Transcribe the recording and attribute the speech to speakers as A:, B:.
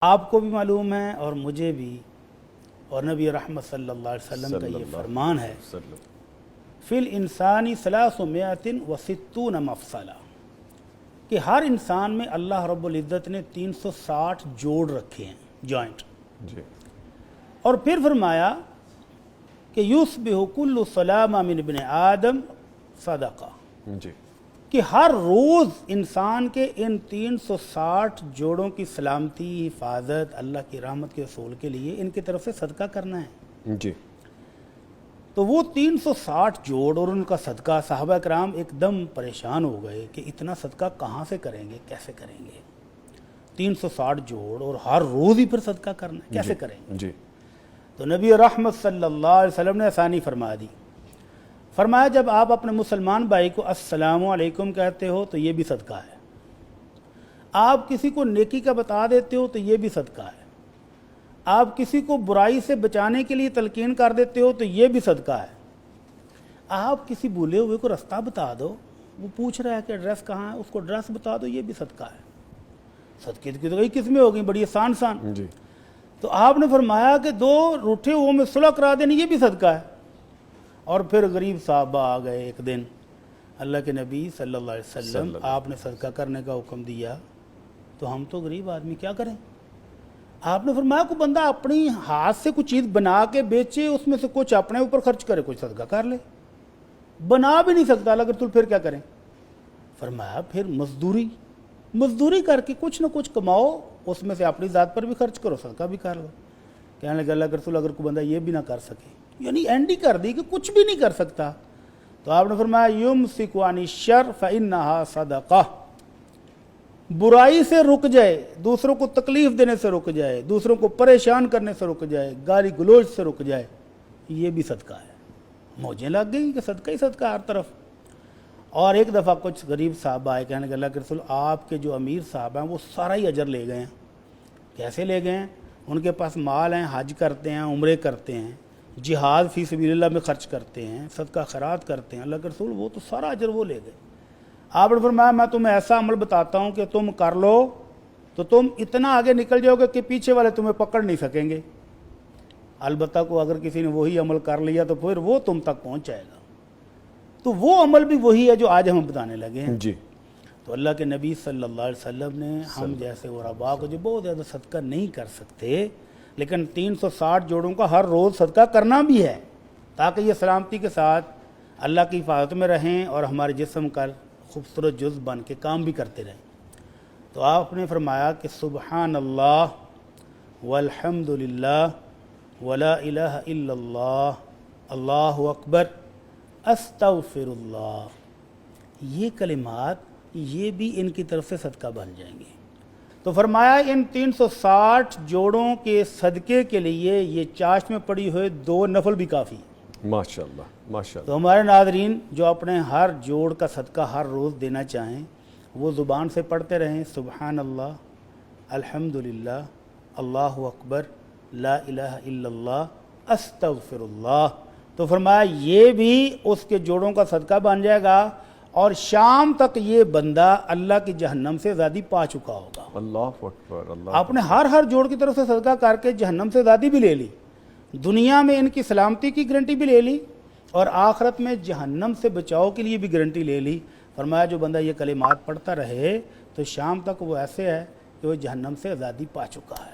A: آپ کو بھی معلوم ہے اور مجھے بھی، اور نبی رحمت صلی اللہ علیہ وسلم کا یہ فرمان ہے فی الانسانی 360 مفصلہ، کہ ہر انسان میں اللہ رب العزت نے 360 جوڑ رکھے ہیں، جوائنٹ
B: جی.
A: اور پھر فرمایا کہ یصبح کل سلامہ من ابن آدم صدقہ،
B: جی.
A: کہ ہر روز انسان کے ان 360 جوڑوں کی سلامتی، حفاظت، اللہ کی رحمت کے حصول کے لیے ان کی طرف سے صدقہ کرنا ہے.
B: جی.
A: تو وہ 360 جوڑ اور ان کا صدقہ، صحابہ کرام ایک دم پریشان ہو گئے کہ اتنا صدقہ کہاں سے کریں گے، کیسے کریں گے؟ 360 جوڑ اور ہر روز ہی پھر صدقہ کرنا ہے، کیسے کریں گے؟
B: جی.
A: تو نبی رحمت صلی اللہ علیہ وسلم نے آسانی فرما دی. فرمایا جب آپ اپنے مسلمان بھائی کو السلام علیکم کہتے ہو تو یہ بھی صدقہ ہے، آپ کسی کو نیکی کا بتا دیتے ہو تو یہ بھی صدقہ ہے، آپ کسی کو برائی سے بچانے کے لیے تلقین کر دیتے ہو تو یہ بھی صدقہ ہے، آپ کسی بھولے ہوئے کو رستہ بتا دو، وہ پوچھ رہا ہے کہ ایڈریس کہاں ہے، اس کو ایڈریس بتا دو، یہ بھی صدقہ ہے. صدقے کی تو کئی قسمیں ہو گئیں، بڑی آسان.
B: جی.
A: تو آپ نے فرمایا کہ دو روٹھے ہوئے میں صلح کرا دینا یہ بھی صدقہ ہے. اور پھر غریب صحابہ آ گئے ایک دن، اللہ کے نبی صلی اللہ علیہ وسلم آپ نے صدقہ کرنے کا حکم دیا تو ہم تو غریب آدمی کیا کریں؟ آپ نے فرمایا کوئی بندہ اپنی ہاتھ سے کچھ چیز بنا کے بیچے، اس میں سے کچھ اپنے اوپر خرچ کرے، کچھ صدقہ کر لے. بنا بھی نہیں سکتا اگر تو پھر کیا کریں؟ فرمایا پھر مزدوری کر کے کچھ نہ کچھ کماؤ، اس میں سے اپنی ذات پر بھی خرچ کرو، صدقہ بھی کر لو. کہنے لگا اللہ کے رسول اگر کوئی بندہ یہ بھی نہ کر سکے، یعنی اینڈ ہی کر دی کہ کچھ بھی نہیں کر سکتا، تو آپ نے فرمایا یمسک عن الشر فإنہا صدقہ، برائی سے رک جائے، دوسروں کو تکلیف دینے سے رک جائے، دوسروں کو پریشان کرنے سے رک جائے، گالی گلوچ سے رک جائے، یہ بھی صدقہ ہے. موجیں لگ گئی کہ صدقہ ہی صدقہ ہر طرف. اور ایک دفعہ کچھ غریب صحابہ آئے، کہنے کہ اللہ کے رسول آپ کے جو امیر صاحب ہیں وہ سارا ہی اجر لے گئے ہیں. کیسے لے گئے ہیں؟ ان کے پاس مال ہیں، حج کرتے ہیں، عمرے کرتے ہیں، جہاد فی سبیل اللہ میں خرچ کرتے ہیں، صدقہ خیرات کرتے ہیں. اللہ کے رسول وہ تو سارا اجر وہ لے گئے. آپ نے فرمایا میں تمہیں ایسا عمل بتاتا ہوں کہ تم کر لو تو تم اتنا آگے نکل جاؤ گے کہ پیچھے والے تمہیں پکڑ نہیں سکیں گے. البتہ کو اگر کسی نے وہی عمل کر لیا تو پھر وہ تم تک پہنچ جائے گا. تو وہ عمل بھی وہی ہے جو آج ہم بتانے لگے ہیں.
B: جی.
A: تو اللہ کے نبی صلی اللہ علیہ وسلم نے ہم جیسے غرباء کو جو بہت زیادہ صدقہ نہیں کر سکتے لیکن 360 جوڑوں کا ہر روز صدقہ کرنا بھی ہے تاکہ یہ سلامتی کے ساتھ اللہ کی حفاظت میں رہیں اور ہمارے جسم کا خوبصورت جز بن کے کام بھی کرتے رہیں. تو آپ نے فرمایا کہ سبحان اللہ والحمد للہ ولا الہ الا اللہ اللہ اکبر استغفر اللہ، یہ کلمات یہ بھی ان کی طرف سے صدقہ بن جائیں گے. تو فرمایا ان 360 جوڑوں کے صدقے کے لیے یہ چاشت میں پڑی ہوئے 2 نفل بھی کافی.
B: ماشاءاللہ ماشاءاللہ.
A: تو ہمارے ناظرین جو اپنے ہر جوڑ کا صدقہ ہر روز دینا چاہیں وہ زبان سے پڑھتے رہیں سبحان اللہ، الحمدللہ، اللہ اکبر، لا الہ الا اللہ، استغفر اللہ. تو فرمایا یہ بھی اس کے جوڑوں کا صدقہ بن جائے گا اور شام تک یہ بندہ اللہ کی جہنم سے آزادی پا چکا ہوگا.
B: اللہ اکبر. اللہ
A: آپ نے ہر جوڑ کی طرف سے صدقہ کر کے جہنم سے آزادی بھی لے لی، دنیا میں ان کی سلامتی کی گارنٹی بھی لے لی اور آخرت میں جہنم سے بچاؤ کے لیے بھی گارنٹی لے لی. فرمایا جو بندہ یہ کلمات پڑھتا رہے تو شام تک وہ ایسے ہے کہ وہ جہنم سے آزادی پا چکا ہے.